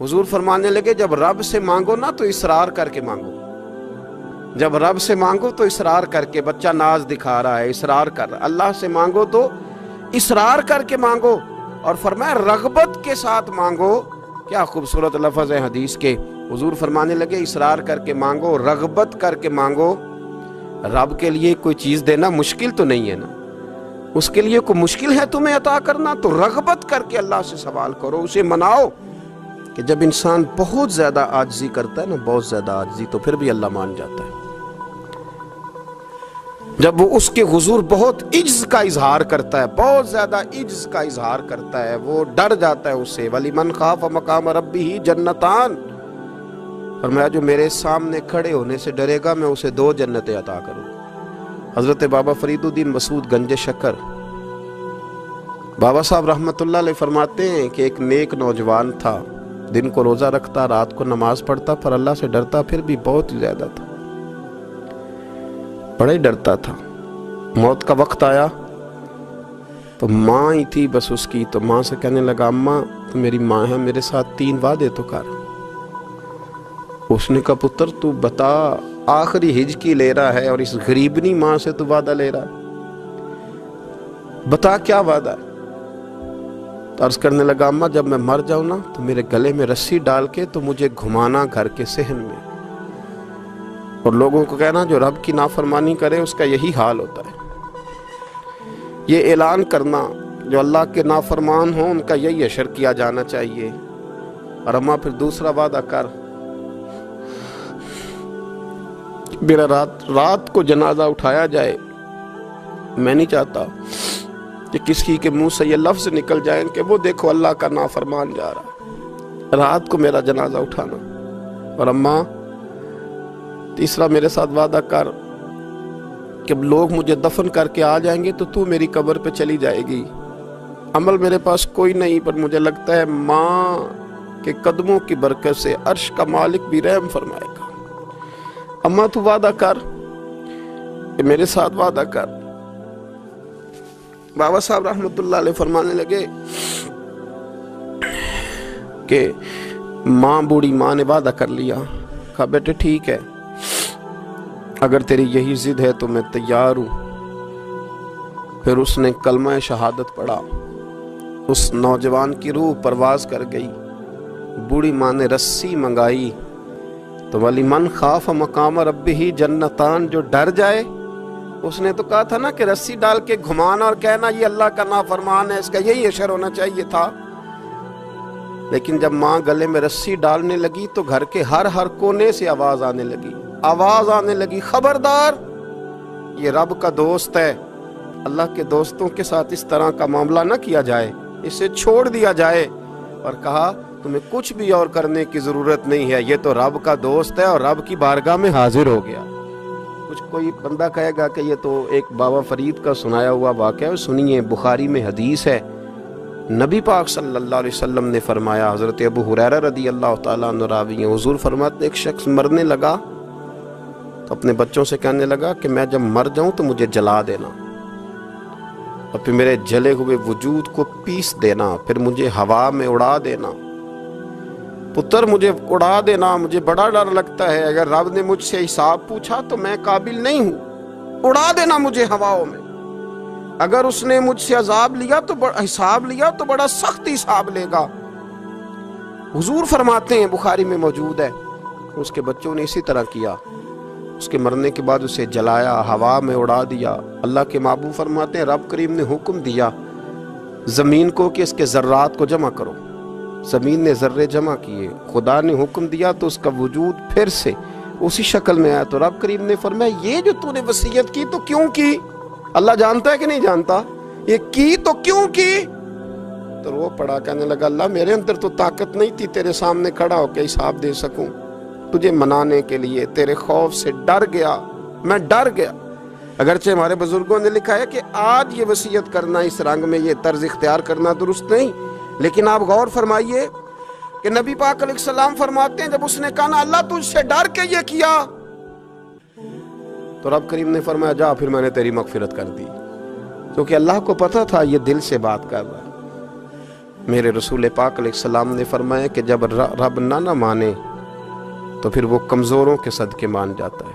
حضور فرمانے لگے جب رب سے مانگو نا تو اصرار کر کے مانگو، جب رب سے مانگو تو اصرار کر کے، بچہ ناز دکھا رہا ہے اصرار کر رہا، اللہ سے مانگو تو اصرار کر کے مانگو، اور فرمایا رغبت کے ساتھ مانگو۔ کیا خوبصورت لفظ ہے حدیث کے۔ حضور فرمانے لگے اصرار کر کے مانگو، رغبت کر کے مانگو۔ رب کے لیے کوئی چیز دینا مشکل تو نہیں ہے نا، اس کے لیے کوئی مشکل ہے تمہیں عطا کرنا؟ تو رغبت کر کے اللہ سے سوال کرو، اسے مناؤ۔ کہ جب انسان بہت زیادہ عاجزی کرتا ہے نا، بہت زیادہ عاجزی، تو پھر بھی اللہ مان جاتا ہے۔ جب وہ اس کے حضور بہت عجز کا اظہار کرتا ہے، بہت زیادہ عجز کا اظہار کرتا ہے، وہ ڈر جاتا ہے اس سے۔ وَلِمَنْ خَافَ مَقَامَ رَبِّهِ جَنَّتَانِ، فرمایا جو میرے سامنے کھڑے ہونے سے ڈرے گا میں اسے 2 جنتیں عطا کروں گا۔ حضرت بابا فرید الدین مسعود گنج شکر بابا صاحب رحمۃ اللہ علیہ فرماتے ہیں کہ ایک نیک نوجوان تھا، دن کو روزہ رکھتا، رات کو نماز پڑھتا، پر اللہ سے ڈرتا پھر بھی بہت ہی زیادہ تھا، بڑا ہی ڈرتا تھا۔ موت کا وقت آیا تو ماں ہی تھی بس اس کی، تو ماں سے کہنے لگا اماں تو میری ماں ہے، میرے ساتھ 3 وعدے تو کر۔ اس نے کہا پتر تو بتا، آخری ہجکی لے رہا ہے اور اس غریبنی ماں سے تو وعدہ لے رہا ہے، بتا کیا وعدہ ہے؟ تو عرض کرنے لگا اماں جب میں مر جاؤں نا تو میرے گلے میں رسی ڈال کے تو مجھے گھمانا گھر کے صحن میں، اور لوگوں کو کہنا جو رب کی نافرمانی کرے اس کا یہی حال ہوتا ہے۔ یہ اعلان کرنا جو اللہ کے نافرمان ہوں ان کا یہی اشر کیا جانا چاہیے۔ اور اماں پھر دوسرا وعدہ کر، میرا رات کو جنازہ اٹھایا جائے، میں نہیں چاہتا کہ کسی کے منہ سے یہ لفظ نکل جائیں کہ وہ دیکھو اللہ کا نافرمان جا رہا، رات کو میرا جنازہ اٹھانا۔ اور اماں تیسرا میرے ساتھ وعدہ کر کہ لوگ مجھے دفن کر کے آ جائیں گے تو میری قبر پہ چلی جائے گی، عمل میرے پاس کوئی نہیں، پر مجھے لگتا ہے ماں کے قدموں کی برکت سے عرش کا مالک بھی رحم فرمائے گا۔ اماں تو وعدہ کر کہ میرے ساتھ وعدہ کر۔ بابا صاحب رحمۃ اللہ علیہ فرمانے لگے کہ ماں، بوڑھی ماں نے وعدہ کر لیا، کہا بیٹے ٹھیک ہے، اگر تیری یہی ضد ہے تو میں تیار ہوں۔ پھر اس نے کلمہ شہادت پڑھا، اس نوجوان کی روح پرواز کر گئی، بوڑھی ماں نے رسی منگائی، تو وَلِمَنْ خَافَ مَقَامَ رَبِّهِ جَنَّتَانِ، جو ڈر جائے، اس نے تو کہا تھا نا کہ رسی ڈال کے گھمانا اور کہنا یہ اللہ کا نافرمان ہے، اس کا یہی اشر ہونا چاہیے تھا۔ لیکن جب ماں گلے میں رسی ڈالنے لگی تو گھر کے ہر کونے سے آواز آنے لگی، خبردار یہ رب کا دوست ہے، اللہ کے دوستوں کے ساتھ اس طرح کا معاملہ نہ کیا جائے، اسے چھوڑ دیا جائے۔ اور کہا تمہیں کچھ بھی اور کرنے کی ضرورت نہیں ہے، یہ تو رب کا دوست ہے اور رب کی بارگاہ میں حاضر ہو گیا۔ کچھ کوئی بندہ کہے گا کہ یہ تو ایک بابا فرید کا سنایا ہوا واقعہ ہے، سنیے، بخاری میں حدیث ہے، نبی پاک صلی اللہ علیہ وسلم نے فرمایا، حضرت ابو ہریرہ رضی اللہ تعالیٰ عنہ راوی ہیں، حضور فرماتے ایک شخص مرنے لگا تو اپنے بچوں سے کہنے لگا کہ میں جب مر جاؤں تو مجھے جلا دینا، اور پھر میرے جلے ہوئے وجود کو پیس دینا، پھر مجھے ہوا میں اڑا دینا۔ پتر مجھے اڑا دینا، مجھے بڑا ڈر لگتا ہے، اگر رب نے مجھ سے حساب پوچھا تو میں قابل نہیں ہوں، اڑا دینا مجھے ہواؤں میں۔ اگر اس نے مجھ سے عذاب لیا تو حساب لیا تو بڑا سخت حساب لے گا۔ حضور فرماتے ہیں، بخاری میں موجود ہے، اس کے بچوں نے اسی طرح کیا، اس کے مرنے کے بعد اسے جلایا، ہوا میں اڑا دیا۔ اللہ کے محبوب فرماتے ہیں رب کریم نے حکم دیا زمین کو کہ اس کے ذرات کو جمع کرو، زمین نے ذرے جمع کیے، خدا نے حکم دیا تو اس کا وجود پھر سے اسی شکل میں آیا۔ تو رب کریم نے فرمایا یہ جو تو نے وصیت کی تو کیوں کی؟ اللہ جانتا ہے کہ نہیں جانتا؟ یہ کی تو کیوں کی؟ تو وہ پڑا، کہنے لگا اللہ میرے اندر تو طاقت نہیں تھی تیرے سامنے کھڑا ہو کے حساب دے سکوں، تجھے منانے کے لیے تیرے خوف سے ڈر گیا، میں ڈر گیا۔ اگرچہ ہمارے بزرگوں نے لکھا ہے کہ آج یہ وصیت کرنا، اس رنگ میں یہ طرز اختیار کرنا درست نہیں، لیکن آپ غور فرمائیے کہ نبی پاک علیہ السلام فرماتے ہیں جب اس نے کہا نا اللہ تجھ سے ڈر کے یہ کیا، تو رب کریم نے فرمایا جا پھر میں نے تیری مغفرت کر دی، کیونکہ اللہ کو پتا تھا یہ دل سے بات کر رہا ہے۔ میرے رسول پاک علیہ السلام نے فرمایا کہ جب رب نہ مانے تو پھر وہ کمزوروں کے صدقے مان جاتا ہے،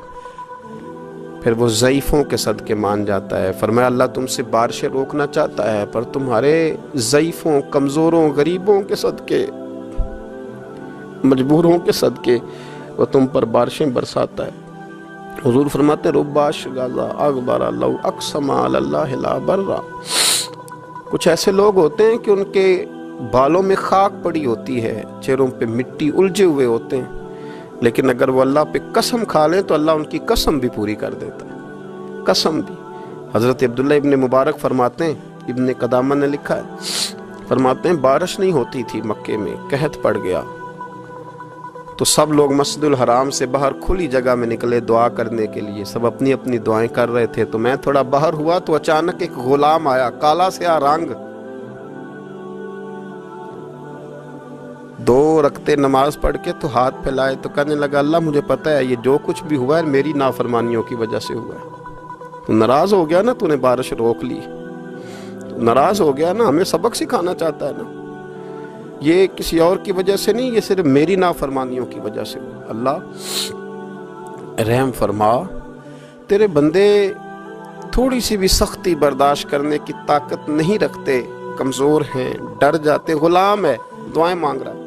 پھر وہ ضعیفوں کے صدقے مان جاتا ہے۔ فرمایا اللہ تم سے بارشیں روکنا چاہتا ہے، پر تمہارے ضعیفوں، کمزوروں، غریبوں کے صدقے، مجبوروں کے صدقے وہ تم پر بارشیں برساتا ہے۔ حضور فرماتے ہیں رباش غازہ اغبر لو اقسم علی اللہ لا برا۔ کچھ ایسے لوگ ہوتے ہیں کہ ان کے بالوں میں خاک پڑی ہوتی ہے، چہروں پہ مٹی الجھے ہوئے ہوتے ہیں، لیکن اگر وہ اللہ پہ قسم کھا لیں تو اللہ ان کی قسم بھی پوری کر دیتا ہے، قسم بھی۔ حضرت عبداللہ ابن مبارک فرماتے ہیں، ابن قدامہ نے لکھا ہے، فرماتے ہیں بارش نہیں ہوتی تھی مکے میں، قحط پڑ گیا تو سب لوگ مسجد الحرام سے باہر کھلی جگہ میں نکلے دعا کرنے کے لیے، سب اپنی اپنی دعائیں کر رہے تھے۔ تو میں تھوڑا باہر ہوا تو اچانک ایک غلام آیا، کالا سیاہ رنگ، 2 رکعتیں نماز پڑھ کے تو ہاتھ پھیلائے تو کہنے لگا اللہ مجھے پتہ ہے یہ جو کچھ بھی ہوا ہے میری نافرمانیوں کی وجہ سے ہوا ہے۔ تو ناراض ہو گیا نا، تو نے بارش روک لی، ناراض ہو گیا نا، ہمیں سبق سکھانا چاہتا ہے نا، یہ کسی اور کی وجہ سے نہیں، یہ صرف میری نافرمانیوں کی وجہ سے ہوا۔ اللہ رحم فرما، تیرے بندے تھوڑی سی بھی سختی برداشت کرنے کی طاقت نہیں رکھتے، کمزور ہیں، ڈر جاتے، غلام ہے، دعائیں مانگ رہا ہے۔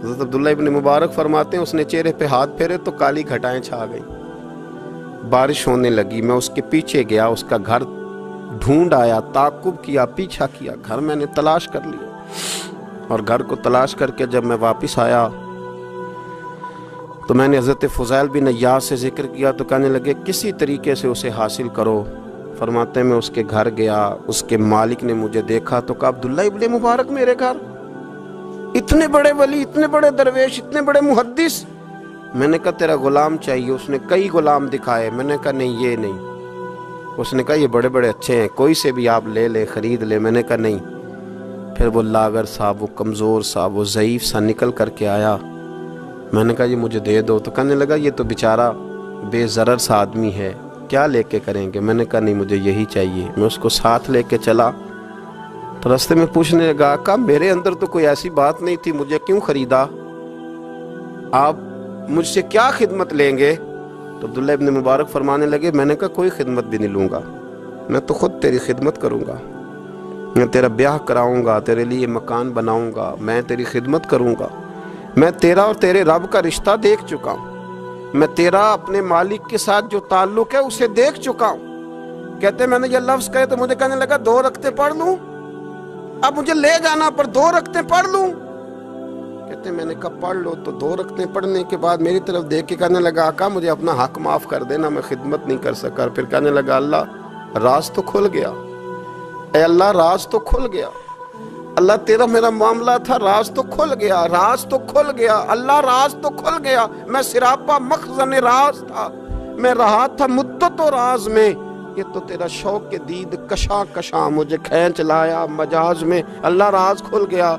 حضرت عبداللہ ابن مبارک فرماتے ہیں اس نے چہرے پہ ہاتھ پھیرے تو کالی گھٹائیں چھا گئیں، بارش ہونے لگی۔ میں اس کے پیچھے گیا، اس کا گھر ڈھونڈ آیا، تعقب کیا، پیچھا کیا، گھر میں نے تلاش کر لیا، اور گھر کو تلاش کر کے جب میں واپس آیا تو میں نے حضرت فضیل بن عیاض سے ذکر کیا تو کہنے لگے کسی طریقے سے اسے حاصل کرو۔ فرماتے ہیں میں اس کے گھر گیا، اس کے مالک نے مجھے دیکھا تو کہا عبداللہ ابن مبارک میرے گھر، اتنے بڑے ولی، اتنے بڑے درویش، اتنے بڑے محدث۔ میں نے کہا تیرا غلام چاہیے۔ اس نے کئی غلام دکھائے، میں نے کہا نہیں یہ نہیں۔ اس نے کہا یہ بڑے بڑے اچھے ہیں، کوئی سے بھی آپ لے لے، خرید لے۔ میں نے کہا نہیں۔ پھر وہ لاغر صاحب، وہ کمزور صاحب، وہ ضعیف سا نکل کر کے آیا۔ میں نے کہا یہ مجھے دے دو، تو کہنے لگا یہ تو بیچارہ بے ضرر سا آدمی ہے، کیا لے کے کریں گے؟ میں نے کہا نہیں مجھے یہی چاہیے۔ میں اس کو ساتھ لے کے چلا تو رستے میں پوچھنے لگا کہ میرے اندر تو کوئی ایسی بات نہیں تھی، مجھے کیوں خریدا؟ آپ مجھ سے کیا خدمت لیں گے؟ تو عبداللہ ابن مبارک فرمانے لگے میں نے کہا کوئی خدمت بھی نہیں لوں گا، میں تو خود تیری خدمت کروں گا، میں تیرا بیاہ کراؤں گا، تیرے لیے مکان بناؤں گا، میں تیری خدمت کروں گا۔ میں تیرا اور تیرے رب کا رشتہ دیکھ چکا ہوں، میں تیرا اپنے مالک کے ساتھ جو تعلق ہے اسے دیکھ چکا ہوں۔ کہتے میں نے یہ لفظ کہے تو مجھے کہنے لگا 2 رکعتیں پڑھ لوں؟ اب مجھے لے جانا پر 2 رکعتیں پڑھ لوں؟ کہتے میں نے کہا پڑھ لو۔ تو 2 رکعتیں پڑھنے کے بعد میری طرف دیکھ کے کہنے لگا آقا مجھے اپنا حق معاف کر دینا، میں خدمت نہیں کر سکا۔ پھر کہنے لگا اللہ راز تو کھل گیا، اے اللہ راز تو کھل گیا، اللہ تیرا میرا معاملہ تھا، راز تو کھل گیا، راز تو کھل گیا، اللہ راز تو کھل گیا۔ میں سراپا مخزن راز تھا، میں رہا تھا مدت و راز میں، یہ تو تیرا شوق کے دید کشاں کشاں مجھے کھینچ لایا مجاز میں، اللہ راز کھل گیا۔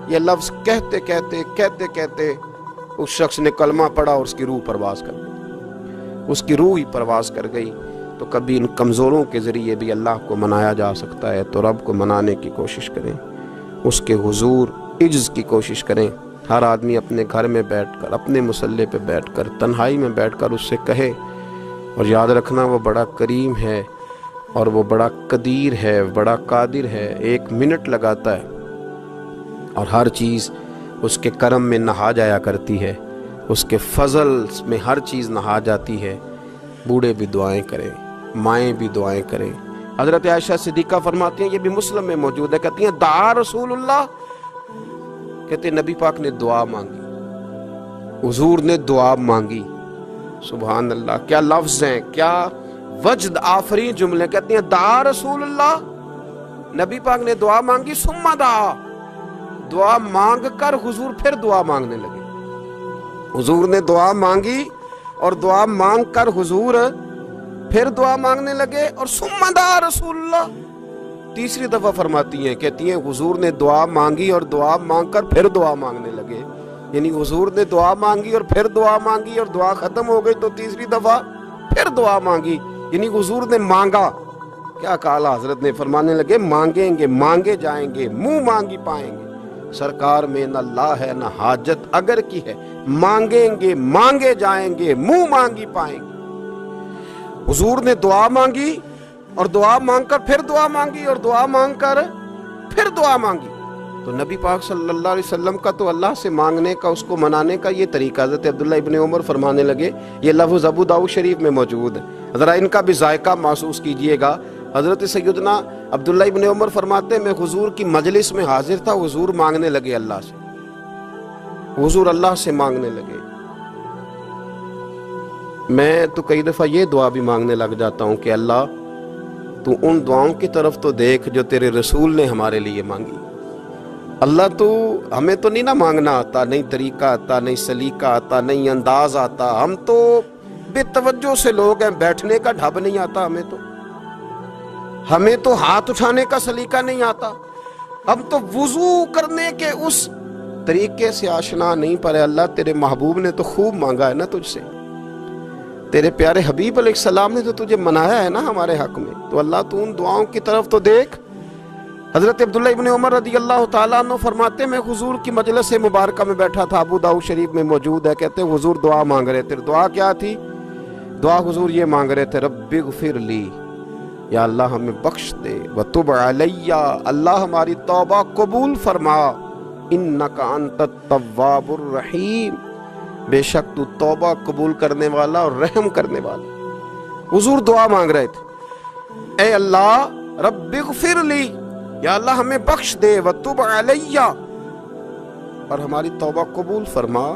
یہ لفظ کہتے کہتے کہتے کہتے اس شخص نے کلمہ پڑھا اور اس کی روح پرواز کر گئی، اس کی روح ہی پرواز کر گئی۔ تو کبھی ان کمزوروں کے ذریعے بھی اللہ کو منایا جا سکتا ہے، تو رب کو منانے کی کوشش کریں، اس کے حضور عجز کی کوشش کریں۔ ہر آدمی اپنے گھر میں بیٹھ کر، اپنے مصلے پہ بیٹھ کر، تنہائی میں بیٹھ کر اس سے کہے، اور یاد رکھنا وہ بڑا کریم ہے اور وہ بڑا قدیر ہے، بڑا قادر ہے، 1 منٹ لگاتا ہے اور ہر چیز اس کے کرم میں نہا جایا کرتی ہے، اس کے فضل میں ہر چیز نہا جاتی ہے۔ بوڑھے بھی دعائیں کریں، مائیں بھی دعائیں کریں۔ حضرت عائشہ صدیقہ فرماتی ہیں، یہ بھی مسلم میں موجود ہے، کہتی ہیں دعا رسول اللہ، کہتے ہیں نبی پاک نے دعا مانگی، حضور نے دعا مانگی۔ سبحان اللہ، کیا لفظ ہیں، کیا وجد آفرین جملے۔ کہتی ہیں دعا رسول اللہ، نبی پاک نے دعا مانگی، ثم دعا، دعا مانگ کر حضور پھر دعا مانگنے لگے۔ حضور نے دعا مانگی اور دعا مانگ کر حضور پھر دعا مانگنے لگے، اور ثم دعا رسول اللہ، تیسری دفعہ فرماتی ہیں، کہتی ہیں حضور نے دعا مانگی اور دعا مانگ کر پھر دعا مانگنے لگے، یعنی حضور نے دعا مانگی اور پھر دعا مانگی اور دعا ختم ہو گئی تو تیسری دفعہ پھر دعا مانگی، یعنی حضور نے مانگا کیا کہا حضرت نے؟ فرمانے لگے مانگیں گے مانگے جائیں گے، منہ مانگی پائیں گے۔ سرکار میں نہ لا ہے نہ حاجت اگر کی ہے، مانگیں گے مانگے جائیں گے، منہ مانگی پائیں گے۔ حضور نے دعا مانگی اور دعا مانگ کر پھر دعا مانگی اور دعا مانگ کر پھر دعا مانگی۔ تو نبی پاک صلی اللہ علیہ وسلم کا تو اللہ سے مانگنے کا، اس کو منانے کا یہ طریقہ، حضرت عبداللہ ابن عمر فرمانے لگے، یہ لفظ ابو داؤد شریف میں موجود ہے، ذرا ان کا بھی ذائقہ محسوس کیجئے گا۔ حضرت سیدنا عبداللہ ابن عمر فرماتے ہیں میں حضور کی مجلس میں حاضر تھا، حضور مانگنے لگے اللہ سے، حضور اللہ سے مانگنے لگے۔ میں تو کئی دفعہ یہ دعا بھی مانگنے لگ جاتا ہوں کہ اللہ تو ان دعاؤں کی طرف تو دیکھ جو تیرے رسول نے ہمارے لیے مانگی۔ اللہ تو ہمیں تو نہیں نہ مانگنا آتا، نہیں طریقہ آتا، نہیں سلیقہ آتا، نہیں انداز آتا، ہم تو بے توجہ سے لوگ ہیں، بیٹھنے کا ڈھب نہیں آتا ہمیں تو ہاتھ اٹھانے کا سلیقہ نہیں آتا، ہم تو وضو کرنے کے اس طریقے سے آشنا نہیں، پر اللہ تیرے محبوب نے تو خوب مانگا ہے نا تجھ سے، تیرے پیارے حبیب علیہ السلام نے تو تجھے منایا ہے نا ہمارے حق میں، تو اللہ تو ان دعاؤں کی طرف تو دیکھ۔ حضرت عبداللہ ابن عمر رضی اللہ تعالیٰ عنہ فرماتے میں حضور کی مجلس مبارکہ میں بیٹھا تھا، ابو داؤد شریف میں موجود ہے، کہتے ہیں حضور دعا مانگ رہے تھے۔ دعا کیا تھی؟ دعا حضور یہ مانگ رہے تھے، رب اغفر لی، یا اللہ ہمیں بخش دے، وتب علی، اللہ ہماری توبہ قبول فرما، انک انت التواب الرحیم، بے شک تو توبہ قبول کرنے والا اور رحم کرنے والا۔ حضور دعا مانگ رہے تھے، اے اللہ رب اغفر لی، یا اللہ ہمیں بخش دے، وتب علی، اور ہماری توبہ قبول فرما،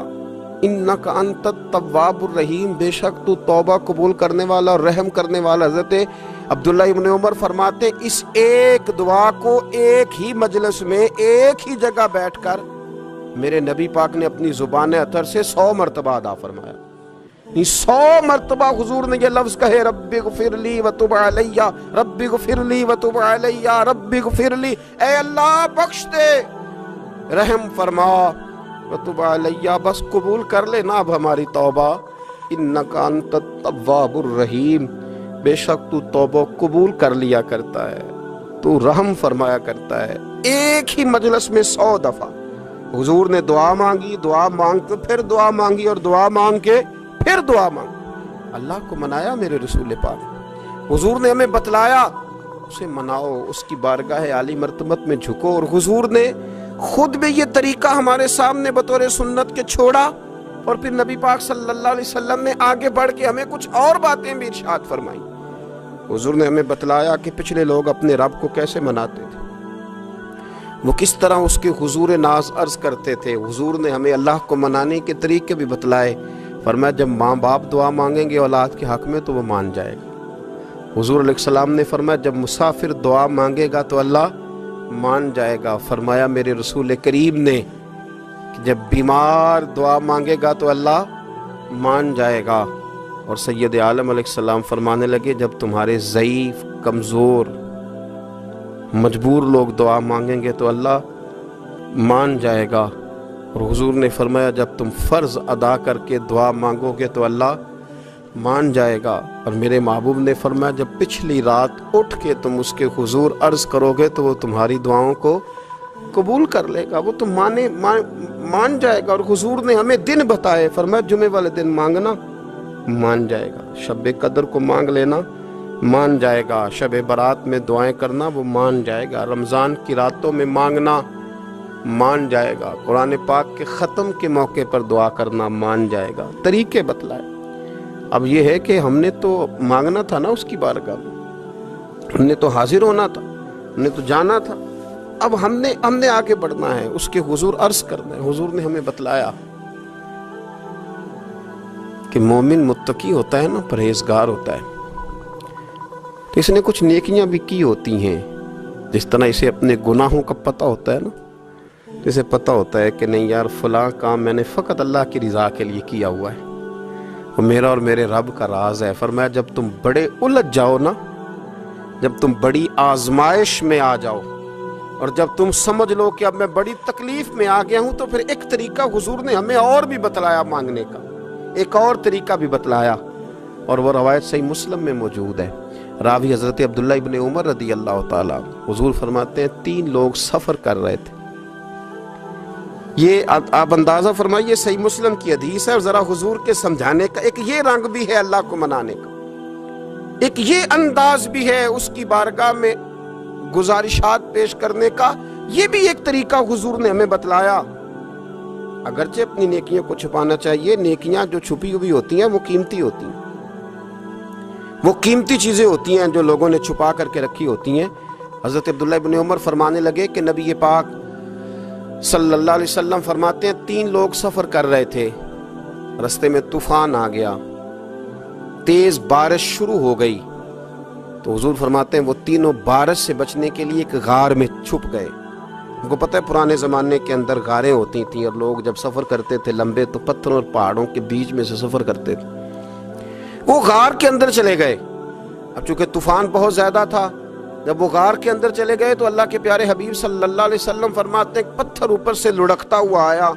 انک انت التواب الرحیم، بے شک تو توبہ قبول کرنے والا اور رحم کرنے والا۔ حضرت عبداللہ ابن عمر فرماتے اس ایک دعا کو ایک ہی مجلس میں ایک ہی جگہ بیٹھ کر میرے نبی پاک نے اپنی زبان اطہر سے 100 مرتبہ ادا فرمایا۔ 100 مرتبہ حضور نے یہ لفظ کہے، رب اغفر لی وتب علی، رب اغفر لی وتب علی، رب اغفر لی، اے اللہ بخش دے، رحم فرما، وتب علی، بس قبول کر لے نا اب ہماری توبہ، انک انت التواب الرحیم، بے شک تو توبہ قبول کر لیا کرتا ہے، تو رحم فرمایا کرتا ہے۔ ایک ہی مجلس میں 100 دفعہ حضور نے دعا مانگی، دعا مانگ کے پھر دعا مانگی اور دعا مانگ کے پھر دعا مانگی۔ اللہ کو منایا میرے رسول پاک، حضور نے ہمیں بتلایا اسے مناؤ، اس کی بارگاہ عالی مرتبت میں جھکو، اور حضور نے خود بھی یہ طریقہ ہمارے سامنے بطور سنت کے چھوڑا، اور پھر نبی پاک صلی اللہ علیہ وسلم نے آگے بڑھ کے ہمیں کچھ اور باتیں بھی ارشاد فرمائی۔ حضور نے ہمیں بتلایا کہ پچھلے لوگ اپنے رب کو کیسے مناتے تھے، وہ کس طرح اس کے حضور ناز عرض کرتے تھے۔ حضور نے ہمیں اللہ کو منانے کے طریقے بھی بتلائے، فرمایا جب ماں باپ دعا مانگیں گے اولاد کے حق میں تو وہ مان جائے گا۔ حضور علیہ السلام نے فرمایا جب مسافر دعا مانگے گا تو اللہ مان جائے گا۔ فرمایا میرے رسول کریم نے کہ جب بیمار دعا مانگے گا تو اللہ مان جائے گا۔ اور سید عالم علیہ السلام فرمانے لگے جب تمہارے ضعیف، کمزور، مجبور لوگ دعا مانگیں گے تو اللہ مان جائے گا۔ اور حضور نے فرمایا جب تم فرض ادا کر کے دعا مانگو گے تو اللہ مان جائے گا۔ اور میرے محبوب نے فرمایا جب پچھلی رات اٹھ کے تم اس کے حضور عرض کرو گے تو وہ تمہاری دعاؤں کو قبول کر لے گا، وہ تم مان جائے گا۔ اور حضور نے ہمیں دن بتائے، فرمایا جمعے والے دن مانگنا مان جائے گا، شب قدر کو مانگ لینا مان جائے گا، شب برات میں دعائیں کرنا وہ مان جائے گا، رمضان کی راتوں میں مانگنا مان جائے گا، قرآن پاک کے ختم کے موقع پر دعا کرنا مان جائے گا۔ طریقے بتلائے۔ اب یہ ہے کہ ہم نے تو مانگنا تھا نا اس کی بارگاہ میں، ہم نے تو حاضر ہونا تھا، ہم نے تو جانا تھا، اب ہم نے آگے بڑھنا ہے، اس کے حضور عرض کرنا ہے۔ حضور نے ہمیں بتلایا کہ مومن متقی ہوتا ہے نا، پرہیزگار ہوتا ہے، تو اس نے کچھ نیکیاں بھی کی ہوتی ہیں، جس طرح اسے اپنے گناہوں کا پتہ ہوتا ہے نا، جسے پتہ ہوتا ہے کہ نہیں یار فلاں کام میں نے فقط اللہ کی رضا کے لیے کیا ہوا ہے، وہ میرا اور میرے رب کا راز ہے۔ فرمایا جب تم بڑے الجھ جاؤ نا، جب تم بڑی آزمائش میں آ جاؤ، اور جب تم سمجھ لو کہ اب میں بڑی تکلیف میں آ گیا ہوں، تو پھر ایک طریقہ حضور نے ہمیں اور بھی بتلایا مانگنے کا، ایک اور طریقہ بھی بتلایا، اور وہ روایت صحیح مسلم میں موجود ہے۔ راوی حضرت عبداللہ ابن عمر رضی اللہ تعالیٰ، حضور فرماتے ہیں 3 لوگ سفر کر رہے تھے. یہ آپ اندازہ فرمائیے، صحیح مسلم کی حدیث ہے، اور ذرا حضور کے سمجھانے کا ایک یہ رنگ بھی ہے اللہ کو منانے کا، ایک یہ انداز بھی ہے اس کی بارگاہ میں گزارشات پیش کرنے کا، یہ بھی ایک طریقہ حضور نے ہمیں بتلایا. اگرچہ اپنی نیکیوں کو چھپانا چاہیے، نیکیاں جو چھپی ہوئی ہوتی ہیں وہ قیمتی ہوتی ہیں، وہ قیمتی چیزیں ہوتی ہیں جو لوگوں نے چھپا کر کے رکھی ہوتی ہیں. حضرت عبداللہ ابن عمر فرمانے لگے کہ نبی پاک صلی اللہ علیہ وسلم فرماتے ہیں 3 لوگ سفر کر رہے تھے، رستے میں طوفان آ گیا، تیز بارش شروع ہو گئی، تو حضور فرماتے ہیں وہ تینوں بارش سے بچنے کے لیے ایک غار میں چھپ گئے. ان کو پتہ ہے پرانے زمانے کے اندر غاریں ہوتی تھیں، اور لوگ جب سفر کرتے تھے لمبے تو پتھروں اور پہاڑوں کے بیچ میں سے سفر کرتے تھے. وہ غار کے اندر چلے گئے. اب چونکہ طوفان بہت زیادہ تھا، جب وہ غار کے اندر چلے گئے تو اللہ کے پیارے حبیب صلی اللہ علیہ وسلم فرماتے ہیں پتھر اوپر سے لڑکتا ہوا آیا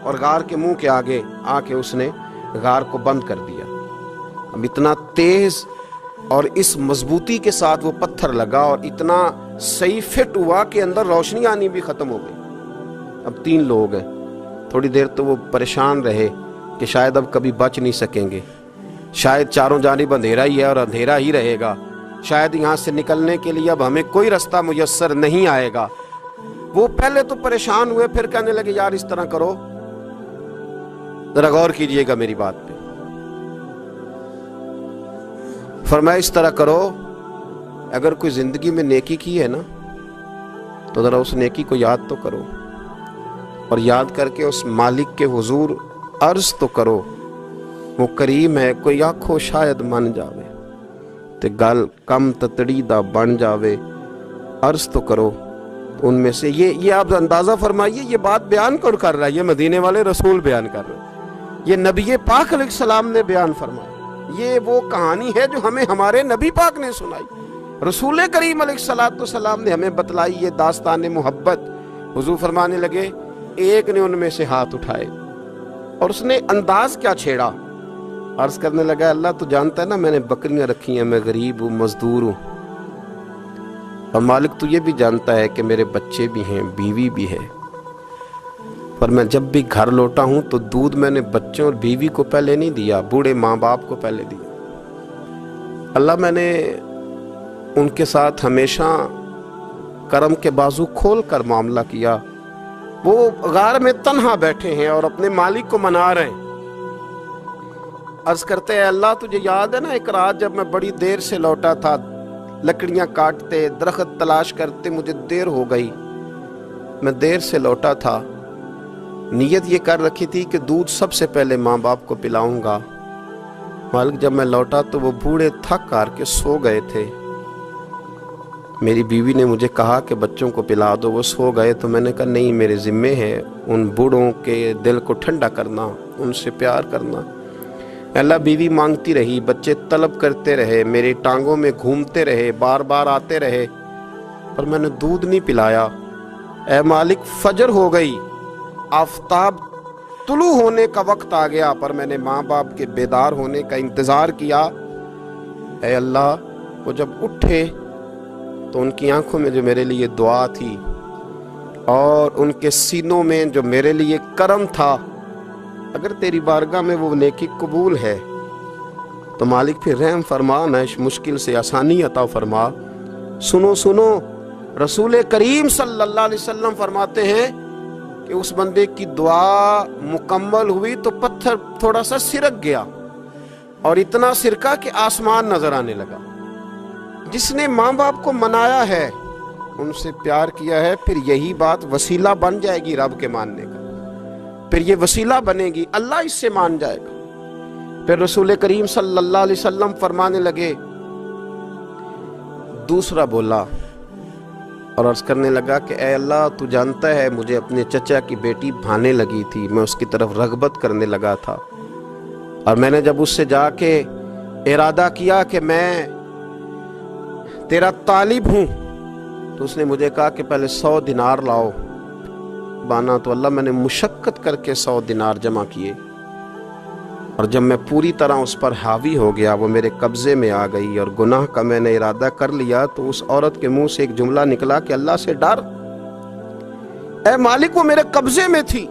اور غار کے منہ کے آگے آ کے اس نے غار کو بند کر دیا. اب اتنا تیز اور اس مضبوطی کے ساتھ وہ پتھر لگا اور اتنا صحیح فٹ ہوا کہ اندر روشنی آنی بھی ختم ہو گئی. اب 3 لوگ ہیں. تھوڑی دیر تو وہ پریشان رہے کہ شاید اب کبھی بچ نہیں سکیں گے، شاید چاروں جانب اندھیرا ہی ہے اور اندھیرا ہی رہے گا، شاید یہاں سے نکلنے کے لیے اب ہمیں کوئی رستہ میسر نہیں آئے گا. وہ پہلے تو پریشان ہوئے، پھر کہنے لگے یار اس طرح کرو، ذرا غور کیجئے گا میری بات پہ. فرمایا اس طرح کرو، اگر کوئی زندگی میں نیکی کی ہے نا تو ذرا اس نیکی کو یاد تو کرو، اور یاد کر کے اس مالک کے حضور عرض تو کرو، وہ کریم ہے، کوئی آنکھو شاید من جاوے تے گل کم تتڑی دا بن جاوے، عرض تو کرو. ان میں سے یہ آپ اندازہ فرمائیے، یہ بات بیان کون کر رہا ہے؟ یہ مدینے والے رسول بیان کر رہے ہیں، یہ نبی پاک علیہ السلام نے بیان فرمایا. یہ وہ کہانی ہے جو ہمیں ہمارے نبی پاک نے سنائی، رسول کریم علیہ السلام نے ہمیں بتلائی، یہ داستان محبت. حضور فرمانے لگے ایک نے ان میں سے ہاتھ اٹھائے اور اس نے انداز کیا چھیڑا، عرض کرنے لگا اللہ تو جانتا ہے نا میں نے بکریاں رکھی ہیں، میں غریب ہوں، مزدور ہوں، اور مالک تو یہ بھی جانتا ہے کہ میرے بچے بھی ہیں، بیوی بھی ہے، پر میں جب بھی گھر لوٹا ہوں تو دودھ میں نے بچوں اور بیوی کو پہلے نہیں دیا، بوڑھے ماں باپ کو پہلے دیا. اللہ میں نے ان کے ساتھ ہمیشہ کرم کے بازو کھول کر معاملہ کیا. وہ غار میں تنہا بیٹھے ہیں اور اپنے مالک کو منا رہے ہیں. عرض کرتے ہیں اللہ تجھے یاد ہے نا ایک رات جب میں بڑی دیر سے لوٹا تھا، لکڑیاں کاٹتے، درخت تلاش کرتے، مجھے دیر ہو گئی، میں دیر سے لوٹا تھا، نیت یہ کر رکھی تھی کہ دودھ سب سے پہلے ماں باپ کو پلاؤں گا. مالک جب میں لوٹا تو وہ بوڑھے تھک کر کے سو گئے تھے. میری بیوی نے مجھے کہا کہ بچوں کو پلا دو، وہ سو گئے، تو میں نے کہا نہیں، میرے ذمے ہے ان بوڑھوں کے دل کو ٹھنڈا کرنا، ان سے پیار کرنا. اللہ بیوی مانگتی رہی، بچے طلب کرتے رہے، میری ٹانگوں میں گھومتے رہے، بار بار آتے رہے، پر میں نے دودھ نہیں پلایا. اے مالک فجر ہو گئی، آفتاب طلوع ہونے کا وقت آ گیا، پر میں نے ماں باپ کے بیدار ہونے کا انتظار کیا. اے اللہ وہ جب اٹھے تو ان کی آنکھوں میں جو میرے لیے دعا تھی اور ان کے سینوں میں جو میرے لیے کرم تھا، اگر تیری بارگاہ میں وہ نیکی قبول ہے تو مالک پھر رحم فرما، نہ اس مشکل سے آسانی عطا فرما. سنو سنو، رسول کریم صلی اللہ علیہ وسلم فرماتے ہیں کہ اس بندے کی دعا مکمل ہوئی تو پتھر تھوڑا سا سرک گیا، اور اتنا سرکا کہ آسمان نظر آنے لگا. جس نے ماں باپ کو منایا ہے، ان سے پیار کیا ہے، پھر یہی بات وسیلہ بن جائے گی رب کے ماننے کا، پھر یہ وسیلہ بنے گی، اللہ اس سے مان جائے گا. پھر رسول کریم صلی اللہ علیہ وسلم فرمانے لگے، دوسرا بولا اور عرض کرنے لگا کہ اے اللہ تو جانتا ہے مجھے اپنے چچا کی بیٹی بھانے لگی تھی، میں اس کی طرف رغبت کرنے لگا تھا، اور میں نے جب اس سے جا کے ارادہ کیا کہ میں تیرا طالب ہوں، تو اس نے مجھے کہا کہ پہلے 100 دینار لاؤ بانا. تو اللہ میں نے مشقت کر کے 100 دینار جمع کیے، اور جب میں پوری طرح اس پر حاوی ہو گیا، وہ میرے قبضے میں آ گئی اور گناہ کا میں نے ارادہ کر لیا، تو اس عورت کے منہ سے ایک جملہ نکلا کہ اللہ سے ڈر، اے مالک وہ میرے قبضے میں تھی،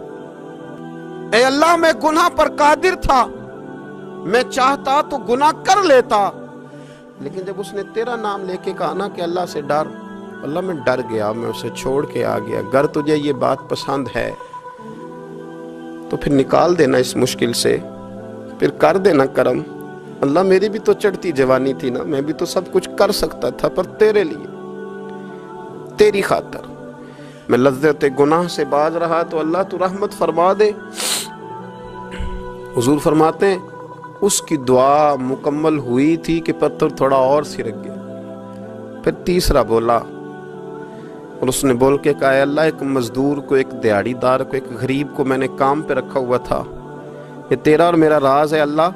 اے اللہ میں گناہ پر قادر تھا، میں چاہتا تو گناہ کر لیتا، لیکن جب اس نے تیرا نام لے کے کہا نا کہ اللہ سے ڈر، اللہ میں ڈر گیا، میں اسے چھوڑ کے آ گیا۔ اگر تجھے یہ بات پسند ہے تو پھر نکال دینا اس مشکل سے، پھر کر دینا کرم۔ اللہ میری بھی تو چڑھتی جوانی تھی نا، میں بھی تو سب کچھ کر سکتا تھا، پر تیرے لیے، تیری خاطر میں لذت گناہ سے باز رہا، تو اللہ تو رحمت فرما دے۔ حضور فرماتے ہیں اس کی دعا مکمل ہوئی تھی کہ پتھر تھوڑا اور سرک گیا۔ پھر تیسرا بولا اور اس نے بول کے کہا، اے اللہ ایک مزدور کو، ایک دیہڑی دار کو، ایک غریب کو میں نے کام پہ رکھا ہوا تھا، یہ تیرا اور میرا راز ہے اللہ۔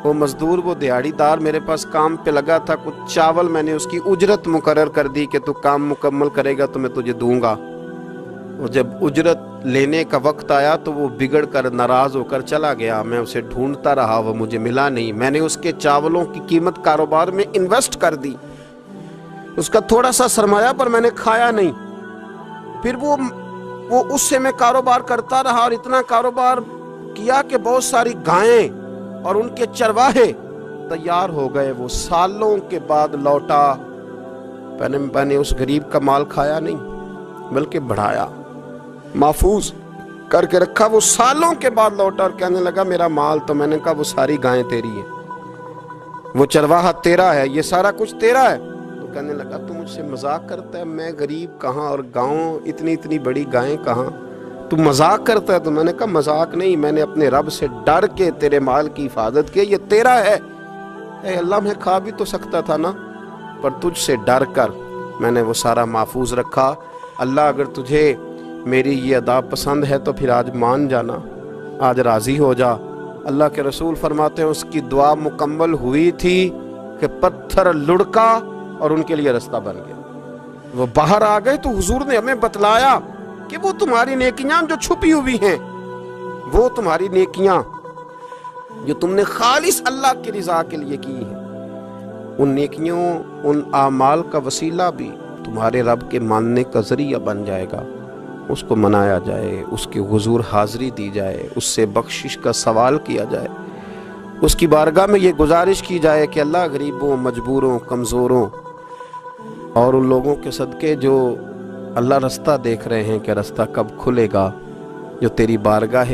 وہ مزدور، وہ دیہڑی دار میرے پاس کام پہ لگا تھا، کچھ چاول میں نے اس کی اجرت مقرر کر دی کہ تو کام مکمل کرے گا تو میں تجھے دوں گا، اور جب اجرت لینے کا وقت آیا تو وہ بگڑ کر ناراض ہو کر چلا گیا، میں اسے ڈھونڈتا رہا، وہ مجھے ملا نہیں، میں نے اس کے چاولوں کی قیمت کاروبار میں انویسٹ کر دی، اس کا تھوڑا سا سرمایہ پر میں نے کھایا نہیں، پھر وہ اس سے میں کاروبار کرتا رہا اور اتنا کاروبار کیا کہ بہت ساری گائیں اور ان کے چرواہے تیار ہو گئے، وہ سالوں کے بعد لوٹا، میں نے اس غریب کا مال کھایا نہیں بلکہ بڑھایا، محفوظ کر کے رکھا، وہ سالوں کے بعد لوٹا اور کہنے لگا میرا مال، تو میں نے کہا وہ ساری گائیں تیری ہیں، وہ چرواہا تیرا ہے، یہ سارا کچھ تیرا ہے، تو کہنے لگا تو مجھ سے مذاق کرتا ہے، میں غریب کہاں اور گاؤں اتنی بڑی گائیں کہاں، تو مذاق کرتا ہے؟ تو میں نے کہا مذاق نہیں، میں نے اپنے رب سے ڈر کے تیرے مال کی حفاظت کی، یہ تیرا ہے۔ اے اللہ میں کھا بھی تو سکتا تھا نا، پر تجھ سے ڈر کر میں نے وہ سارا محفوظ رکھا۔ اللہ اگر تجھے میری یہ ادا پسند ہے تو پھر آج مان جانا، آج راضی ہو جا۔ اللہ کے رسول فرماتے ہیں اس کی دعا مکمل ہوئی تھی کہ پتھر لڑکا اور ان کے لیے رستہ بن گیا، وہ باہر آ گئے۔ تو حضور نے ہمیں بتلایا کہ وہ تمہاری نیکیاں جو چھپی ہوئی ہیں، وہ تمہاری نیکیاں جو تم نے خالص اللہ کی رضا کے لیے کی ہیں، ان نیکیوں، ان اعمال کا وسیلہ بھی تمہارے رب کے ماننے کا ذریعہ بن جائے گا، اس کو منایا جائے، اس کے حضور حاضری دی جائے، اس سے بخشش کا سوال کیا جائے، اس کی بارگاہ میں یہ گزارش کی جائے کہ اللہ غریبوں، مجبوروں، کمزوروں اور ان لوگوں کے صدقے جو اللہ رستہ دیکھ رہے ہیں کہ رستہ کب کھلے گا، جو تیری بارگاہ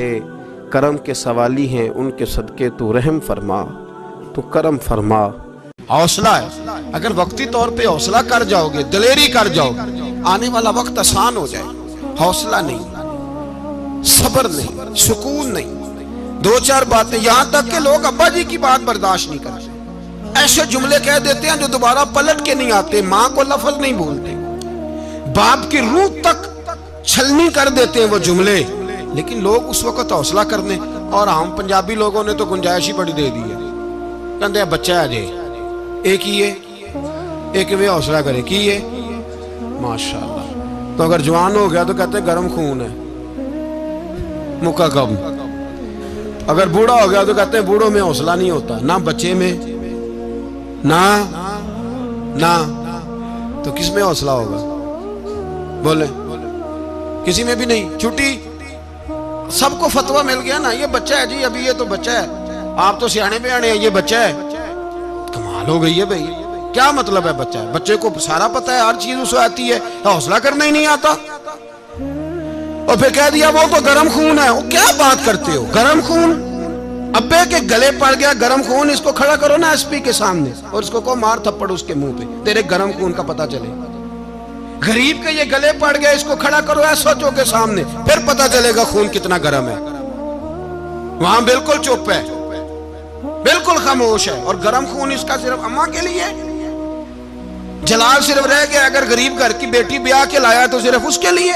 کرم کے سوالی ہیں، ان کے صدقے تو رحم فرما، تو کرم فرما۔ حوصلہ ہے، اگر وقتی طور پہ حوصلہ کر جاؤ گے، دلیری کر جاؤ، آنے والا وقت آسان ہو جائے۔ حوصلہ نہیں، صبر نہیں، سکون نہیں، دو چار باتیں، یہاں تک کہ لوگ ابا جی کی بات برداشت نہیں کرتے، ایسے جملے کہہ دیتے ہیں جو دوبارہ پلٹ کے نہیں آتے، ماں کو لفظ نہیں بولتے، باپ کی روح تک چھلنی کر دیتے ہیں وہ جملے، لیکن لوگ اس وقت حوصلہ کرنے، اور ہم پنجابی لوگوں نے تو گنجائش ہی بڑی دے دی ہے، کہتے ہیں بچہ ہے جی ایک ہی ہے، ایک بھی حوصلہ کرے کی ہے ماشاءاللہ، تو اگر جوان ہو گیا تو کہتے ہیں گرم خون ہے مکہ کم، اگر بوڑھا ہو گیا تو کہتے ہیں بوڑھوں میں حوصلہ نہیں ہوتا، نہ بچے میں نہ تو کس میں حوصلہ ہوگا؟ بولے کسی میں بھی نہیں۔ چھٹی سب کو فتویٰ مل گیا نا، یہ بچہ ہے جی، ابھی یہ تو بچہ ہے، آپ تو سیانے بیانے ہیں، یہ بچہ ہے، کمال ہو گئی ہے بھائی، کیا مطلب ہے بچہ ہے؟ بچے کو سارا پتہ ہے، ہر چیز اسے آتی ہے، حوصلہ کرنا ہی نہیں آتا، اور پھر کہہ دیا وہ تو گرم خون ہے۔ وہ کیا بات کرتے ہو، گرم خون؟ ابے کے گلے پڑ گیا گرم خون، اس کو کھڑا کرو نا ایس پی کے سامنے اور اس کو مار تھپڑ اس کے منہ پہ، تیرے گرم خون کا پتہ چلے۔ غریب کے یہ گلے پڑ گیا، اس کو کھڑا کرو ایس ایچ او کے سامنے، پھر پتہ چلے گا خون کتنا گرم ہے۔ وہاں بالکل چپ ہے، بالکل خاموش ہے، اور گرم خون اس کا صرف اماں کے لیے، جلال صرف رہ گیا اگر غریب گھر کی بیٹی بیاہ کے لایا تو صرف اس کے لیے،